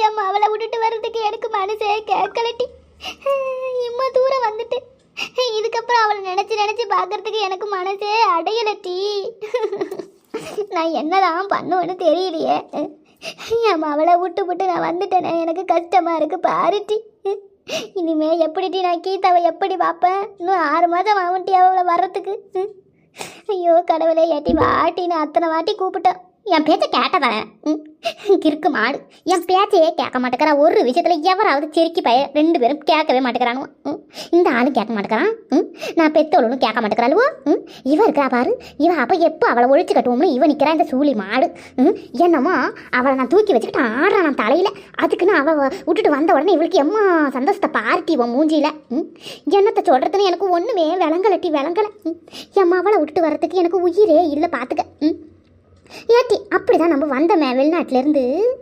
என் அவளை விட்டுட்டு வர்றதுக்கு எனக்கு மனசே கேட்கலட்டி. இம்மா தூரம் வந்துட்டு இதுக்கப்புறம் அவளை நினச்சி நினச்சி பார்க்கறதுக்கு எனக்கு மனசே அடையலட்டி. நான் என்னதான் பண்ணுவேன்னு தெரியலையே. என் அவளை விட்டு நான் வந்துட்டேனே, எனக்கு கஷ்டமாக இருக்கு பாருட்டி. இனிமே எப்படிட்டி நான் கீதாவை எப்படி பார்ப்பேன்? இன்னும் 6 மாதம் ஆகும்ட்டி அவளை வர்றதுக்கு. ஐயோ கடவுளே, ஏட்டி வாட்டின்னு அத்தனை வாட்டி கூப்பிட்டேன். என் பேச்சை கேட்டதானே கிறுக்கு மாடு. என் பேச்சையே கேட்க மாட்டேங்கிறா. ஒரு விஷயத்தில் எவராவது செருக்கி பய 2 பேரும் கேட்கவே மாட்டேங்கிறானுவோ. இந்த ஆளும் கேட்க மாட்டேங்கிறான். நான் பெத்தவளும் கேட்க மாட்டேங்கிறாளுவோ. இவ இருக்கிறா பாரு, இவன் அப்போ எப்போ அவளை ஒழிச்சு கட்டுவோம்னு இவன் நிற்கிறா இந்த சூழி மாடு. என்னமோ அவளை நான் தூக்கி வச்சுக்கிட்டு ஆடுறான் நான் தலையில். அதுக்குன்னு அவள் விட்டுட்டு வந்த உடனே இவளுக்கு எம்மா சந்தோஷத்தை பார்ட்டி இவன் மூஞ்சியில். என்னத்தை சொல்கிறதுன்னு எனக்கு ஒன்றுமே விளங்கலட்டி விளங்கலை. எம்மா அவளை விட்டுட்டு வர்றதுக்கு எனக்கு உயிரே இல்லை பார்த்துக்க. ஏட்டி அப்படிதான் நம்ம வந்தோமே வெளிநாட்டிலேருந்து.